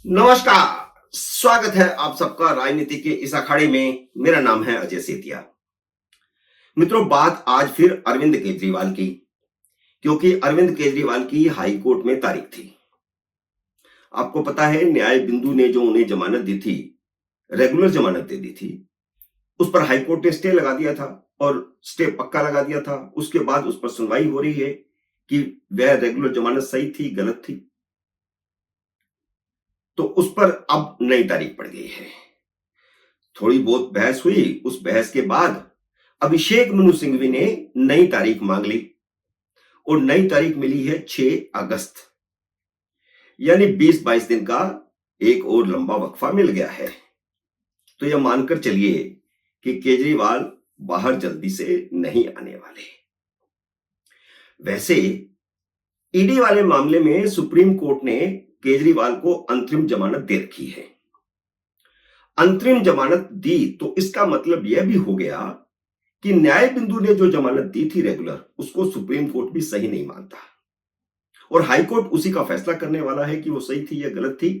नमस्कार। स्वागत है आप सबका राजनीति के इस अखाड़े में। मेरा नाम है अजय सेतिया। मित्रों, बात आज फिर अरविंद केजरीवाल की, क्योंकि अरविंद केजरीवाल की हाई कोर्ट में तारीख थी। आपको पता है, न्याय बिंदु ने जो उन्हें जमानत दी थी, रेगुलर जमानत दे दी थी, उस पर हाई कोर्ट ने स्टे लगा दिया था और स्टे पक्का लगा दिया था। उसके बाद उस पर सुनवाई हो रही है कि वह रेगुलर जमानत सही थी, गलत थी। तो उस पर अब नई तारीख पड़ गई है। थोड़ी बहुत बहस हुई, उस बहस के बाद अभिषेक मनु सिंघवी ने नई तारीख मांग ली और नई तारीख मिली है 6 अगस्त, यानी 20-22 दिन का एक और लंबा वक्फा मिल गया है। तो यह मानकर चलिए कि केजरीवाल बाहर जल्दी से नहीं आने वाले। वैसे ईडी वाले मामले में सुप्रीम कोर्ट ने केजरीवाल को अंतरिम जमानत दे रखी है। अंतरिम जमानत दी तो इसका मतलब यह भी हो गया कि न्याय बिंदु ने जो जमानत दी थी रेगुलर, उसको सुप्रीम कोर्ट भी सही नहीं मानता और हाई कोर्ट उसी का फैसला करने वाला है कि वो सही थी या गलत थी।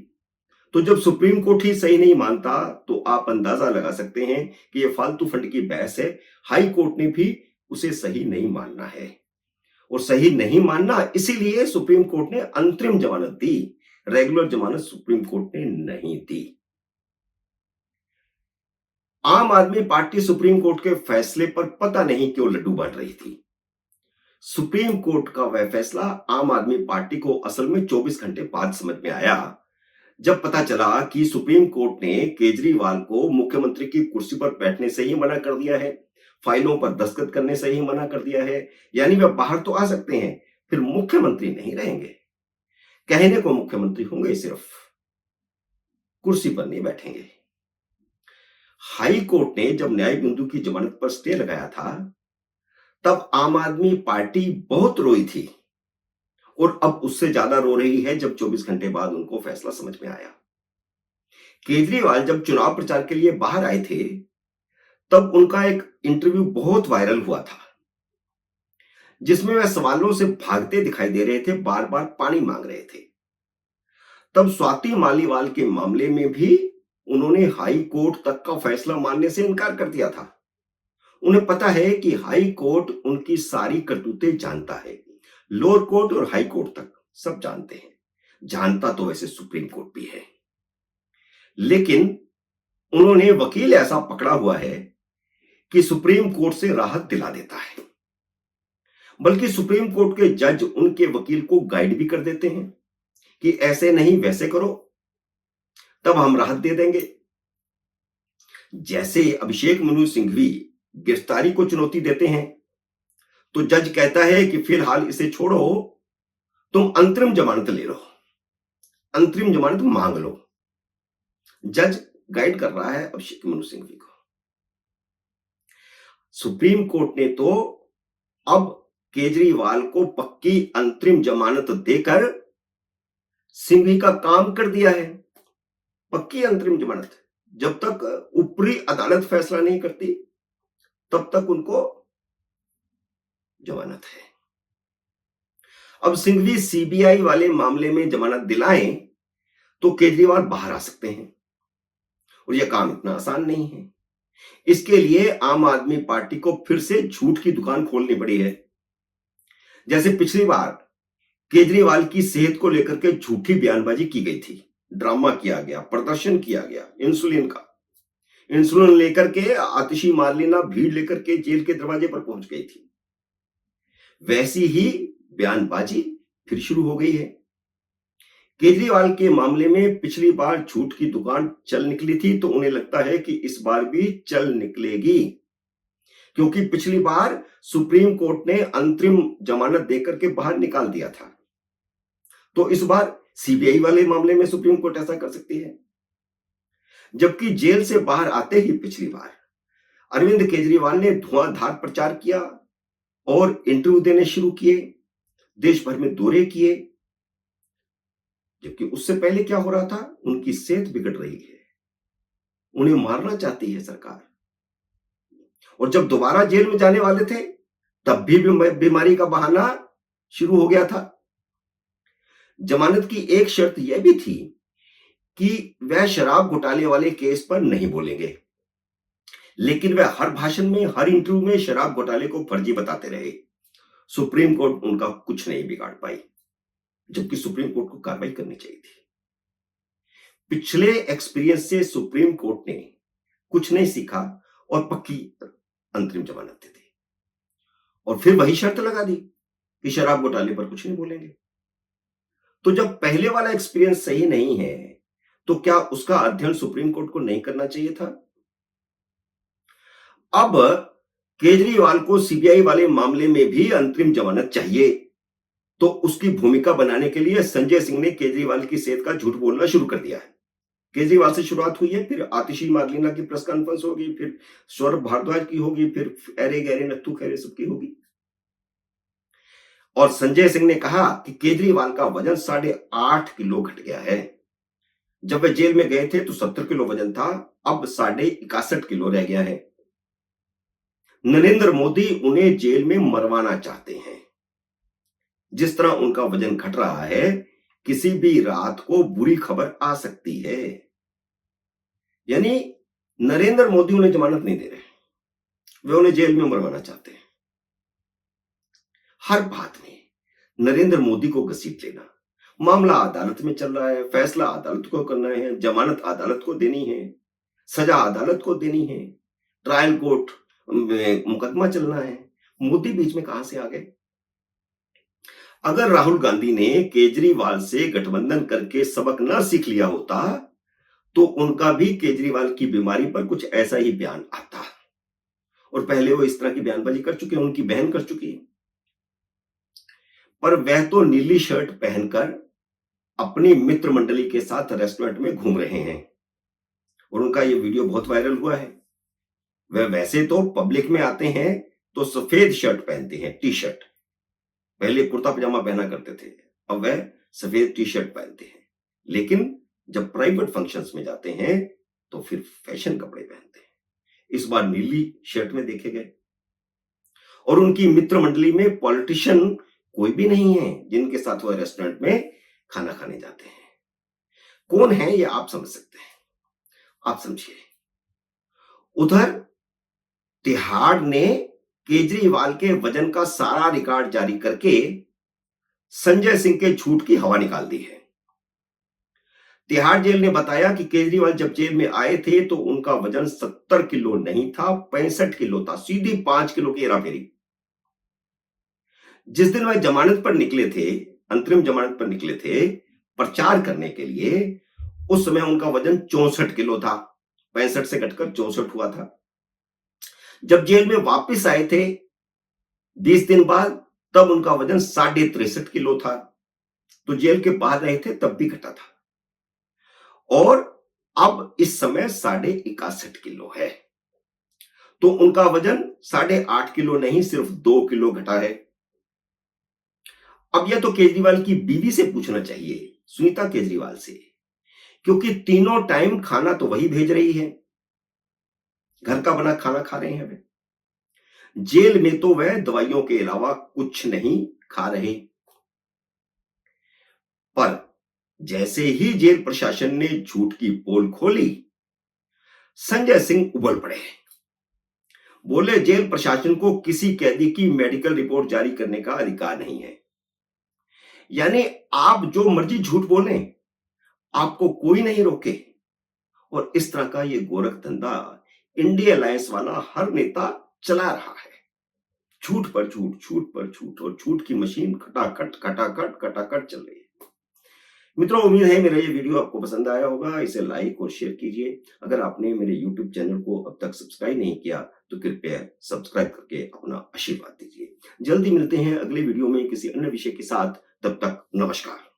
तो जब सुप्रीम कोर्ट ही सही नहीं मानता तो आप अंदाजा लगा सकते हैं कि ये फालतू फंड की बहस है। हाई कोर्ट ने भी उसे सही नहीं मानना है और सही नहीं मानना, इसीलिए सुप्रीम कोर्ट ने अंतरिम जमानत दी। रेगुलर जमानत सुप्रीम कोर्ट ने नहीं दी। आम आदमी पार्टी सुप्रीम कोर्ट के फैसले पर पता नहीं क्यों लड्डू बांट रही थी। सुप्रीम कोर्ट का वह फैसला आम आदमी पार्टी को असल में 24 घंटे बाद समझ में आया, जब पता चला कि सुप्रीम कोर्ट ने केजरीवाल को मुख्यमंत्री की कुर्सी पर बैठने से ही मना कर दिया है, फाइलों पर दस्तखत करने से ही मना कर दिया है। यानी वे बाहर तो आ सकते हैं, फिर मुख्यमंत्री नहीं रहेंगे। कहने को मुख्यमंत्री होंगे, सिर्फ कुर्सी पर नहीं बैठेंगे। हाई कोर्ट ने जब न्याय बिंदु की जमानत पर स्टे लगाया था, तब आम आदमी पार्टी बहुत रोई थी और अब उससे ज्यादा रो रही है जब 24 घंटे बाद उनको फैसला समझ में आया। केजरीवाल जब चुनाव प्रचार के लिए बाहर आए थे, तब उनका एक इंटरव्यू बहुत वायरल हुआ था, जिसमें वह सवालों से भागते दिखाई दे रहे थे, बार बार पानी मांग रहे थे। तब स्वाति मालीवाल के मामले में भी उन्होंने हाई कोर्ट तक का फैसला मानने से इनकार कर दिया था। उन्हें पता है कि हाई कोर्ट उनकी सारी करतूतें जानता है। लोअर कोर्ट और हाई कोर्ट तक सब जानते हैं। जानता तो वैसे सुप्रीम कोर्ट भी है, लेकिन उन्होंने वकील ऐसा पकड़ा हुआ है कि सुप्रीम कोर्ट से राहत दिला देता है। बल्कि सुप्रीम कोर्ट के जज उनके वकील को गाइड भी कर देते हैं कि ऐसे नहीं वैसे करो, तब हम राहत दे देंगे। जैसे अभिषेक मनु सिंघवी गिरफ्तारी को चुनौती देते हैं, तो जज कहता है कि फिलहाल इसे छोड़ो, तुम अंतरिम जमानत ले लो, अंतरिम जमानत मांग लो। जज गाइड कर रहा है अभिषेक मनु सिंघवी को। सुप्रीम कोर्ट ने तो अब केजरीवाल को पक्की अंतरिम जमानत देकर सिंघवी का काम कर दिया है। पक्की अंतरिम जमानत, जब तक ऊपरी अदालत फैसला नहीं करती तब तक उनको जमानत है। अब सिंघवी सीबीआई वाले मामले में जमानत दिलाएं तो केजरीवाल बाहर आ सकते हैं और यह काम इतना आसान नहीं है। इसके लिए आम आदमी पार्टी को फिर से झूठ की दुकान खोलनी पड़ी है। जैसे पिछली बार केजरीवाल की सेहत को लेकर के झूठी बयानबाजी की गई थी, ड्रामा किया गया, प्रदर्शन किया गया इंसुलिन का। इंसुलिन लेकर के आतिशी मार्लिना भीड़ लेकर के जेल के दरवाजे पर पहुंच गई थी। वैसी ही बयानबाजी फिर शुरू हो गई है। केजरीवाल के मामले में पिछली बार झूठ की दुकान चल निकली थी, तो उन्हें लगता है कि इस बार भी चल निकलेगी, क्योंकि पिछली बार सुप्रीम कोर्ट ने अंतरिम जमानत देकर के बाहर निकाल दिया था। तो इस बार सीबीआई वाले मामले में सुप्रीम कोर्ट ऐसा कर सकती है। जबकि जेल से बाहर आते ही पिछली बार अरविंद केजरीवाल ने धुआंधार प्रचार किया और इंटरव्यू देने शुरू किए, देश भर में दौरे किए। जबकि उससे पहले क्या हो रहा था, उनकी सेहत बिगड़ रही है, उन्हें मारना चाहती है सरकार। और जब दोबारा जेल में जाने वाले थे, तब भी बीमारी का बहाना शुरू हो गया था। जमानत की एक शर्त यह भी थी कि वह शराब घोटाले वाले केस पर नहीं बोलेंगे, लेकिन वह हर भाषण में, हर इंटरव्यू में शराब घोटाले को फर्जी बताते रहे। सुप्रीम कोर्ट उनका कुछ नहीं बिगाड़ पाई, जबकि सुप्रीम कोर्ट को कार्रवाई करनी चाहिए थी। पिछले एक्सपीरियंस से सुप्रीम कोर्ट ने कुछ नहीं सीखा और पक्की अंतरिम जमानत दे दी और फिर वही शर्त लगा दी कि शराब घोटाले पर कुछ नहीं बोलेंगे। तो जब पहले वाला एक्सपीरियंस सही नहीं है, तो क्या उसका अध्ययन सुप्रीम कोर्ट को नहीं करना चाहिए था? अब केजरीवाल को सीबीआई वाले मामले में भी अंतरिम जमानत चाहिए, तो उसकी भूमिका बनाने के लिए संजय सिंह ने केजरीवाल की सेहत का झूठ बोलना शुरू कर दिया है। केजरीवाल से शुरुआत हुई है, फिर आतिशी मार्लिना की प्रेस कॉन्फ्रेंस होगी, फिर सौरभ भारद्वाज की होगी, फिर अरे गहरे नत्थू खैरे सबकी होगी। और संजय सिंह ने कहा कि केजरीवाल का वजन 8.5 किलो घट गया है। जब वे जेल में गए थे तो 70 किलो वजन था, अब 61.5 किलो रह गया है। नरेंद्र मोदी उन्हें जेल में मरवाना चाहते हैं। जिस तरह उनका वजन घट रहा है, किसी भी रात को बुरी खबर आ सकती है। यानी नरेंद्र मोदी उन्हें जमानत नहीं दे रहे, वे उन्हें जेल में मरवाना चाहते हैं। हर बात में नरेंद्र मोदी को घसीट लेना। मामला अदालत में चल रहा है, फैसला अदालत को करना है, जमानत अदालत को देनी है, सजा अदालत को देनी है, ट्रायल कोर्ट में मुकदमा चलना है। मोदी बीच में कहां से आ गए? अगर राहुल गांधी ने केजरीवाल से गठबंधन करके सबक न सीख लिया होता, तो उनका भी केजरीवाल की बीमारी पर कुछ ऐसा ही बयान आता। और पहले वो इस तरह की बयानबाजी कर चुके हैं, उनकी बहन कर चुकी है। पर वह तो नीली शर्ट पहनकर अपनी मित्र मंडली के साथ रेस्टोरेंट में घूम रहे हैं और उनका ये वीडियो बहुत वायरल हुआ है। वह वैसे तो पब्लिक में आते हैं तो सफेद शर्ट पहनते हैं, टी शर्ट। पहले कुर्ता पजामा पहना करते थे, अब वह सफेद टी शर्ट पहनते हैं। लेकिन जब प्राइवेट फंक्शंस में जाते हैं तो फिर फैशन कपड़े पहनते हैं। इस बार नीली शर्ट में देखे गए। और उनकी मित्र मंडली में पॉलिटिशियन कोई भी नहीं है जिनके साथ वह रेस्टोरेंट में खाना खाने जाते हैं। कौन है ये आप समझ सकते हैं, आप समझिए। उधर तिहाड़ ने केजरीवाल के वजन का सारा रिकॉर्ड जारी करके संजय सिंह के झूठ की हवा निकाल दी है। तिहाड़ जेल ने बताया कि केजरीवाल जब जेल में आए थे तो उनका वजन 70 किलो नहीं था, 65 किलो था। सीधी 5 किलो की हेराफेरी। जिस दिन वह जमानत पर निकले थे, अंतरिम जमानत पर निकले थे प्रचार करने के लिए, उस समय उनका वजन 64 किलो था। 65 से घटकर 64 हुआ था। जब जेल में वापस आए थे 20 दिन बाद, तब उनका वजन 63.5 किलो था। तो जेल के बाहर रहे थे तब भी घटा था। और अब इस समय 61.5 किलो है। तो उनका वजन 8.5 किलो नहीं, सिर्फ 2 किलो घटा है। अब यह तो केजरीवाल की बीवी से पूछना चाहिए, सुनीता केजरीवाल से, क्योंकि तीनों टाइम खाना तो वही भेज रही है, घर का बना खाना खा रहे हैं वे। जेल में तो वह दवाइयों के अलावा कुछ नहीं खा रहे। पर जैसे ही जेल प्रशासन ने झूठ की पोल खोली, संजय सिंह उबल पड़े। बोले जेल प्रशासन को किसी कैदी की मेडिकल रिपोर्ट जारी करने का अधिकार नहीं है। यानी आप जो मर्जी झूठ बोलें, आपको कोई नहीं रोके। और इस तरह का ये गोरख धंधा इंडिया अलायंस वाला हर नेता चला रहा है। झूठ पर झूठ, झूठ पर झूठ, और झूठ की मशीन खटाखट खटाखट खटाखट चल रही है। मित्रों, उम्मीद है मेरा ये वीडियो आपको पसंद आया होगा। इसे लाइक और शेयर कीजिए। अगर आपने मेरे YouTube चैनल को अब तक सब्सक्राइब नहीं किया तो कृपया सब्सक्राइब करके अपना आशीर्वाद दीजिए। जल्दी मिलते हैं अगले वीडियो में किसी अन्य विषय के साथ। तब तक नमस्कार।